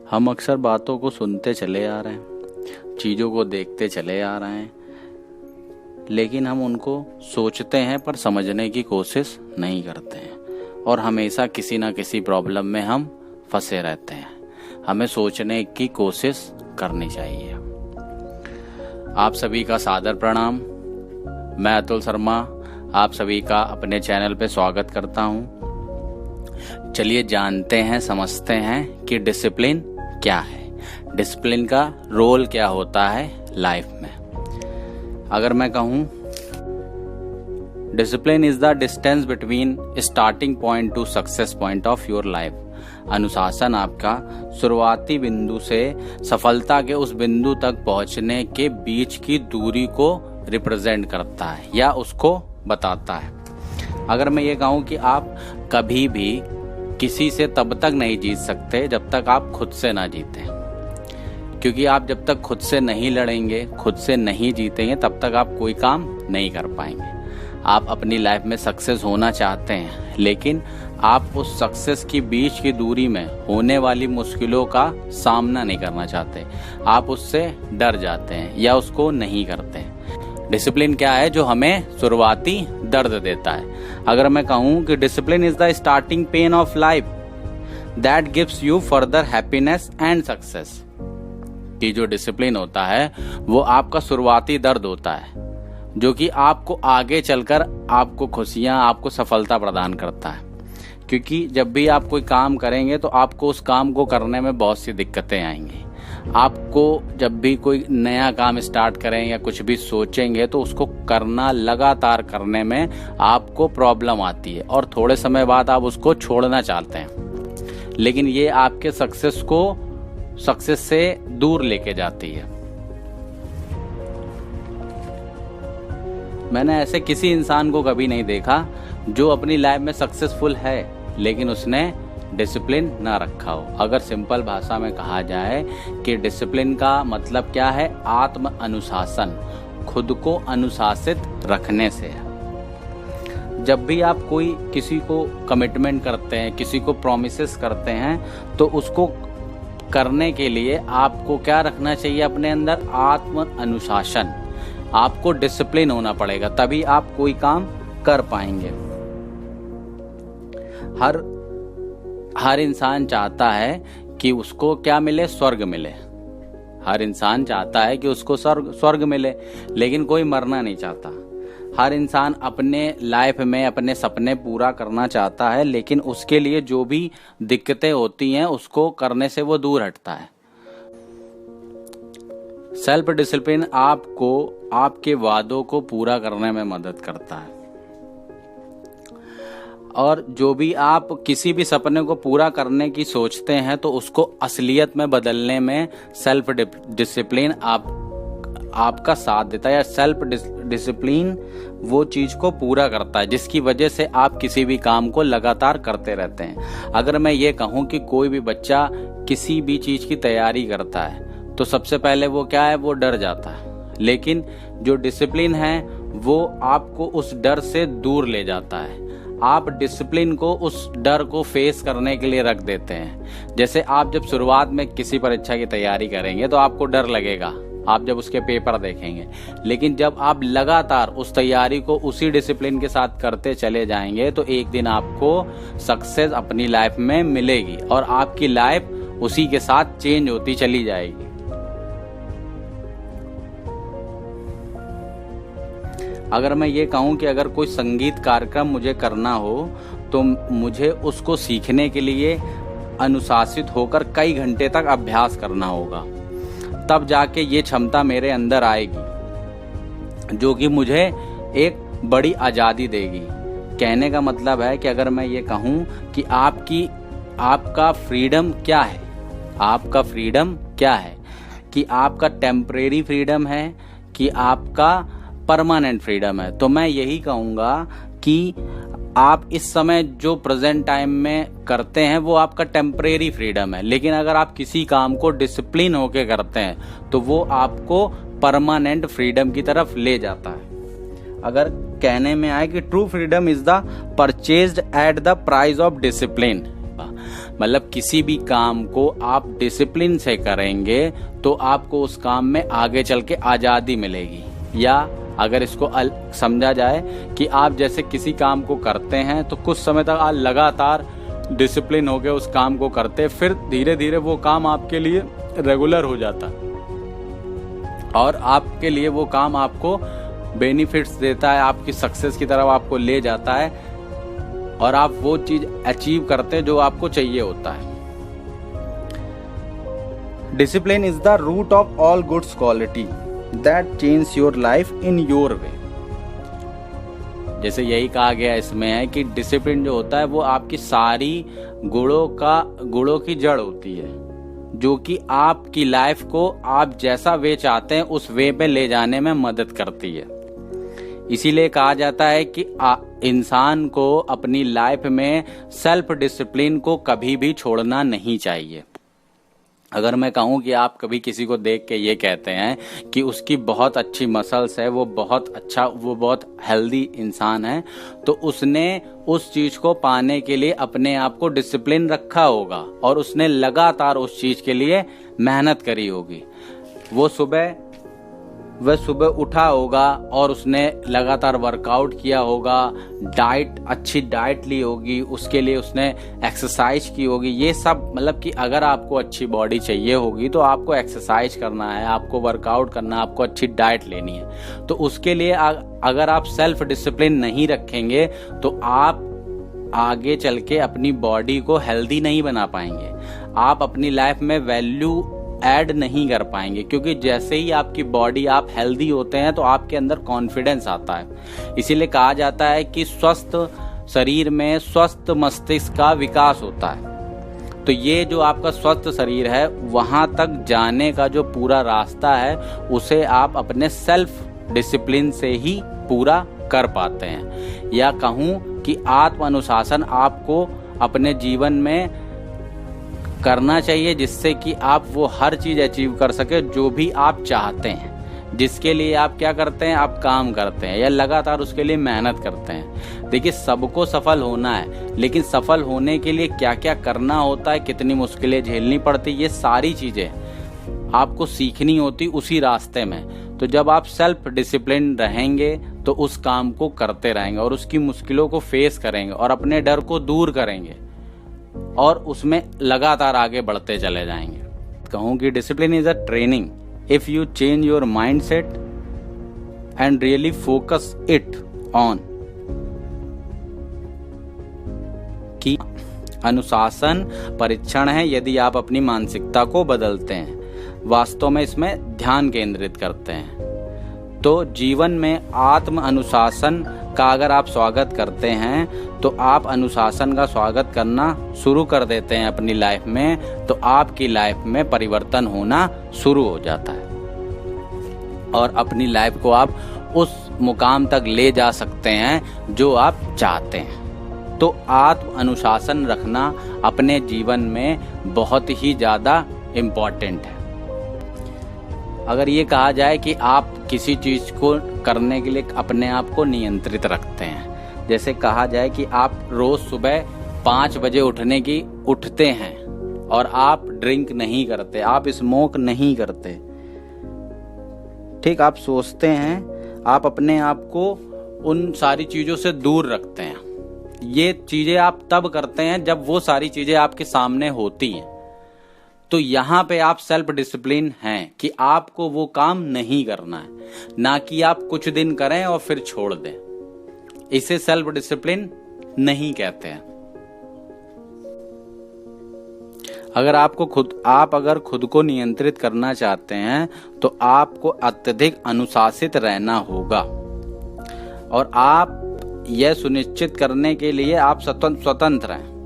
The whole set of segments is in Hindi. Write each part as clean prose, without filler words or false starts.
हम अक्सर बातों को सुनते चले आ रहे हैं, चीज़ों को देखते चले आ रहे हैं, लेकिन हम उनको सोचते हैं पर समझने की कोशिश नहीं करते हैं और हमेशा किसी ना किसी प्रॉब्लम में हम फंसे रहते हैं। हमें सोचने की कोशिश करनी चाहिए। आप सभी का सादर प्रणाम। मैं अतुल शर्मा आप सभी का अपने चैनल पे स्वागत करता हूँ। चलिए जानते हैं, समझते हैं कि डिसिप्लिन क्या है, डिसिप्लिन का रोल क्या होता है लाइफ में। अगर मैं कहूँ, discipline is the distance between starting point two success point of your life. अनुशासन आपका शुरुआती बिंदु से सफलता के उस बिंदु तक पहुंचने के बीच की दूरी को रिप्रेजेंट करता है या उसको बताता है। अगर मैं ये कहूँ कि आप कभी भी किसी से तब तक नहीं जीत सकते जब तक आप खुद से ना जीतें, क्योंकि आप जब तक खुद से नहीं लड़ेंगे, खुद से नहीं जीतेंगे, तब तक आप कोई काम नहीं कर पाएंगे। आप अपनी लाइफ में सक्सेस होना चाहते हैं, लेकिन आप उस सक्सेस की बीच की दूरी में होने वाली मुश्किलों का सामना नहीं करना चाहते। आप उससे डर जाते हैं या उसको नहीं करते। डिसिप्लिन क्या है? जो हमें शुरुआती दर्द देता है। अगर मैं कहूँ कि discipline is the starting pain of life that gives you further happiness and success. कि जो डिसिप्लिन होता है वो आपका शुरुआती दर्द होता है, जो कि आपको आगे चलकर आपको खुशियां, आपको सफलता प्रदान करता है। क्योंकि जब भी आप कोई काम करेंगे तो आपको उस काम को करने में बहुत सी दिक्कतें आएंगी। आपको जब भी कोई नया काम स्टार्ट करें या कुछ भी सोचेंगे तो उसको करना, लगातार करने में आपको प्रॉब्लम आती है और थोड़े समय बाद आप उसको छोड़ना चाहते हैं, लेकिन ये आपके सक्सेस से दूर लेके जाती है। मैंने ऐसे किसी इंसान को कभी नहीं देखा जो अपनी लाइफ में सक्सेसफुल है लेकिन उसने डिसिप्लिन ना रखा हो। अगर सिंपल भाषा में कहा जाए कि डिसिप्लिन का मतलब क्या है? आत्म अनुशासन, खुद को अनुशासित रखने से। जब भी आप किसी को कमिटमेंट करते हैं, किसी को प्रॉमिसेस करते हैं, तो उसको करने के लिए आपको क्या रखना चाहिए अपने अंदर? आत्म अनुशासन। आपको डिसिप्लिन होना पड़ेगा, तभी आप कोई काम कर पाएंगे। हर इंसान चाहता है कि उसको क्या मिले? स्वर्ग मिले। हर इंसान चाहता है कि उसको स्वर्ग मिले, लेकिन कोई मरना नहीं चाहता। हर इंसान अपने लाइफ में अपने सपने पूरा करना चाहता है, लेकिन उसके लिए जो भी दिक्कतें होती हैं उसको करने से वो दूर हटता है। सेल्फ डिसिप्लिन आपको आपके वादों को पूरा करने में मदद करता है, और जो भी आप किसी भी सपने को पूरा करने की सोचते हैं तो उसको असलियत में बदलने में सेल्फ डिसिप्लिन आपका साथ देता है, या सेल्फ डिसिप्लिन वो चीज को पूरा करता है जिसकी वजह से आप किसी भी काम को लगातार करते रहते हैं। अगर मैं ये कहूँ कि कोई भी बच्चा किसी भी चीज की तैयारी करता है तो सबसे पहले वो क्या है? वो डर जाता है, लेकिन जो डिसिप्लिन है वो आपको उस डर से दूर ले जाता है। आप डिसिप्लिन को उस डर को फेस करने के लिए रख देते हैं। जैसे आप जब शुरुआत में किसी परीक्षा की तैयारी करेंगे तो आपको डर लगेगा, आप जब उसके पेपर देखेंगे, लेकिन जब आप लगातार उस तैयारी को उसी डिसिप्लिन के साथ करते चले जाएंगे तो एक दिन आपको सक्सेस अपनी लाइफ में मिलेगी और आपकी लाइफ उसी के साथ चेंज होती चली जाएगी। अगर मैं ये कहूँ कि अगर कोई संगीत कार्यक्रम मुझे करना हो तो मुझे उसको सीखने के लिए अनुशासित होकर कई घंटे तक अभ्यास करना होगा, तब जाके ये क्षमता मेरे अंदर आएगी जो कि मुझे एक बड़ी आज़ादी देगी। कहने का मतलब है कि अगर मैं ये कहूँ कि आपका फ्रीडम क्या है? आपका फ्रीडम क्या है? कि आपका टेम्परेरी फ्रीडम है कि आपका परमानेंट फ्रीडम है? तो मैं यही कहूँगा कि आप इस समय जो प्रेजेंट टाइम में करते हैं वो आपका टेम्परेरी फ्रीडम है, लेकिन अगर आप किसी काम को डिसिप्लिन होके करते हैं तो वो आपको परमानेंट फ्रीडम की तरफ ले जाता है। अगर कहने में आए कि true freedom is the purchased at the price of discipline, मतलब किसी भी काम को आप डिसिप्लिन से करेंगे तो आपको उस काम में आगे चल के आज़ादी मिलेगी। या अगर इसको समझा जाए कि आप जैसे किसी काम को करते हैं तो कुछ समय तक आप लगातार डिसिप्लिन हो गए उस काम को करते, फिर धीरे धीरे वो काम आपके लिए रेगुलर हो जाता और आपके लिए वो काम आपको बेनिफिट्स देता है, आपकी सक्सेस की तरफ आपको ले जाता है और आप वो चीज अचीव करते हैं जो आपको चाहिए होता है। Discipline is the root of all goods quality that change your life in your way. जैसे यही कहा गया इसमें है कि डिसिप्लिन जो होता है वो आपकी सारी गुणों की जड़ होती है, जो कि आपकी लाइफ को आप जैसा वे चाहते हैं उस वे पे ले जाने में मदद करती है। इसीलिए कहा जाता है कि इंसान को अपनी लाइफ में सेल्फ डिसिप्लिन को कभी भी छोड़ना नहीं चाहिए। अगर मैं कहूँ कि आप कभी किसी को देख के ये कहते हैं कि उसकी बहुत अच्छी मसल्स है, वो बहुत हेल्दी इंसान है, तो उसने उस चीज को पाने के लिए अपने आप को डिसिप्लिन रखा होगा और उसने लगातार उस चीज के लिए मेहनत करी होगी। वह सुबह उठा होगा और उसने लगातार वर्कआउट किया होगा, अच्छी डाइट ली होगी, उसके लिए उसने एक्सरसाइज की होगी। ये सब मतलब कि अगर आपको अच्छी बॉडी चाहिए होगी तो आपको एक्सरसाइज करना है, आपको वर्कआउट करना है, आपको अच्छी डाइट लेनी है। तो उसके लिए अगर आप सेल्फ डिसिप्लिन नहीं रखेंगे तो आप आगे चल के अपनी बॉडी को हेल्दी नहीं बना पाएंगे, आप अपनी लाइफ में वैल्यू ऐड नहीं कर पाएंगे, क्योंकि जैसे ही आपकी बॉडी आप हेल्दी होते हैं तो आपके अंदर कॉन्फिडेंस आता है। इसीलिए कहा जाता है कि स्वस्थ शरीर में स्वस्थ मस्तिष्क का विकास होता है। तो ये जो आपका स्वस्थ शरीर है वहां तक जाने का जो पूरा रास्ता है उसे आप अपने सेल्फ डिसिप्लिन से ही पूरा कर पाते हैं। या कहूँ कि आत्म अनुशासन आपको अपने जीवन में करना चाहिए, जिससे कि आप वो हर चीज अचीव कर सके जो भी आप चाहते हैं, जिसके लिए आप क्या करते हैं, आप काम करते हैं या लगातार उसके लिए मेहनत करते हैं। देखिए, सबको सफल होना है, लेकिन सफल होने के लिए क्या क्या करना होता है, कितनी मुश्किलें झेलनी पड़ती, ये सारी चीजें आपको सीखनी होती उसी रास्ते में। तो जब आप सेल्फ डिसिप्लिन रहेंगे तो उस काम को करते रहेंगे और उसकी मुश्किलों को फेस करेंगे और अपने डर को दूर करेंगे और उसमें लगातार आगे बढ़ते चले जाएंगे। कहूं कि discipline is a training if you change your mind set and really focus it on. कि अनुशासन परीक्षण है यदि आप अपनी मानसिकता को बदलते हैं, वास्तव में इसमें ध्यान केंद्रित करते हैं। तो जीवन में आत्म अनुशासन का अगर आप स्वागत करते हैं तो आप अनुशासन का स्वागत करना शुरू कर देते हैं अपनी लाइफ में, तो आपकी लाइफ में परिवर्तन होना शुरू हो जाता है और अपनी लाइफ को आप उस मुकाम तक ले जा सकते हैं जो आप चाहते हैं। तो आत्म अनुशासन रखना अपने जीवन में बहुत ही ज़्यादा इम्पोर्टेंट है। अगर ये कहा जाए कि आप किसी चीज को करने के लिए अपने आप को नियंत्रित रखते हैं, जैसे कहा जाए कि आप रोज सुबह 5 बजे उठते हैं और आप ड्रिंक नहीं करते, आप स्मोक नहीं करते, ठीक, आप सोचते हैं, आप अपने आप को उन सारी चीजों से दूर रखते हैं। ये चीजें आप तब करते हैं जब वो सारी चीजें आपके सामने होती हैं। तो यहाँ पे आप सेल्फ डिसिप्लिन हैं कि आपको वो काम नहीं करना है, ना कि आप कुछ दिन करें और फिर छोड़ दें। इसे सेल्फ डिसिप्लिन नहीं कहते हैं। अगर खुद को नियंत्रित करना चाहते हैं तो आपको अत्यधिक अनुशासित रहना होगा और आप यह सुनिश्चित करने के लिए आप स्वतंत्र हैं।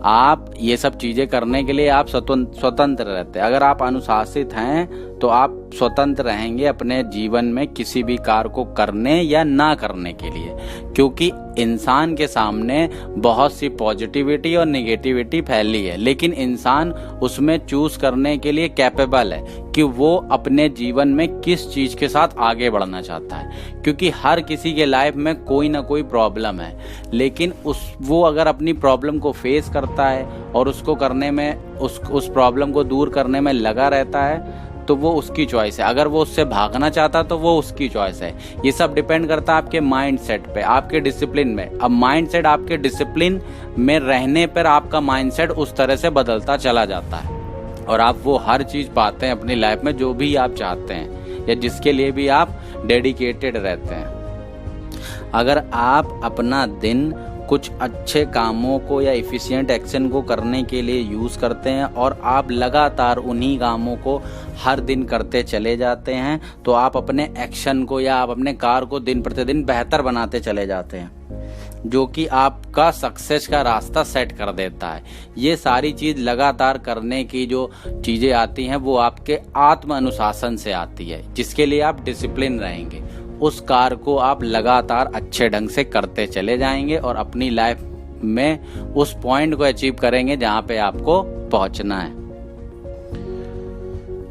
आप ये सब चीजें करने के लिए आप स्वतंत्र रहते हैं। अगर आप अनुशासित हैं तो आप स्वतंत्र रहेंगे अपने जीवन में किसी भी कार्य को करने या ना करने के लिए, क्योंकि इंसान के सामने बहुत सी पॉजिटिविटी और नेगेटिविटी फैली है, लेकिन इंसान उसमें चूज करने के लिए कैपेबल है कि वो अपने जीवन में किस चीज के साथ आगे बढ़ना चाहता है। क्योंकि हर किसी के लाइफ में कोई ना कोई प्रॉब्लम है, लेकिन वो अगर अपनी प्रॉब्लम को फेस करता है और उसको करने में उस प्रॉब्लम को दूर करने में लगा रहता है तो वो उसकी चॉइस है। अगर वो उससे भागना चाहता तो वो उसकी चॉइस है। ये सब डिपेंड करता है आपके माइंड सेट पे, आपके डिसिप्लिन में। अब माइंड सेट आपके डिसिप्लिन में रहने पर आपका माइंड सेट उस तरह से बदलता चला जाता है और आप वो हर चीज पाते हैं अपनी लाइफ में जो भी आप चाहते हैं या जिसके लिए भी आप डेडिकेटेड रहते हैं। अगर आप अपना दिन कुछ अच्छे कामों को या एफिशिएंट एक्शन को करने के लिए यूज करते हैं और आप लगातार उन्हीं कामों को हर दिन करते चले जाते हैं तो आप अपने एक्शन को या आप अपने कार्य को दिन प्रतिदिन बेहतर बनाते चले जाते हैं, जो कि आपका सक्सेस का रास्ता सेट कर देता है। ये सारी चीज लगातार करने की जो चीजें आती हैं वो आपके आत्म अनुशासन से आती है, जिसके लिए आप डिसिप्लिन रहेंगे। उस कार्य को आप लगातार अच्छे ढंग से करते चले जाएंगे और अपनी लाइफ में उस पॉइंट को अचीव करेंगे जहां पे आपको पहुंचना है।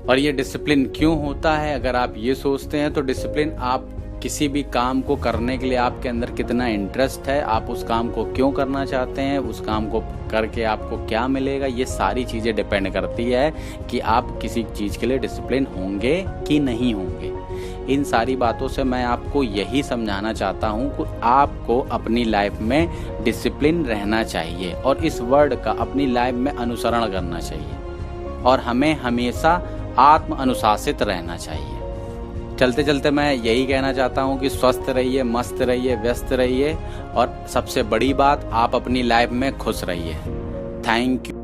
और ये डिसिप्लिन क्यों होता है, अगर आप ये सोचते हैं तो डिसिप्लिन आप किसी भी काम को करने के लिए आपके अंदर कितना इंटरेस्ट है, आप उस काम को क्यों करना चाहते हैं, उस काम को करके आपको क्या मिलेगा, ये सारी चीजें डिपेंड करती है कि आप किसी चीज के लिए डिसिप्लिन होंगे कि नहीं होंगे। इन सारी बातों से मैं आपको यही समझाना चाहता हूँ कि आपको अपनी लाइफ में डिसिप्लिन रहना चाहिए और इस वर्ड का अपनी लाइफ में अनुसरण करना चाहिए और हमें हमेशा आत्म अनुशासित रहना चाहिए। चलते चलते मैं यही कहना चाहता हूँ कि स्वस्थ रहिए, मस्त रहिए, व्यस्त रहिए और सबसे बड़ी बात आप अपनी लाइफ में खुश रहिए। Thank you.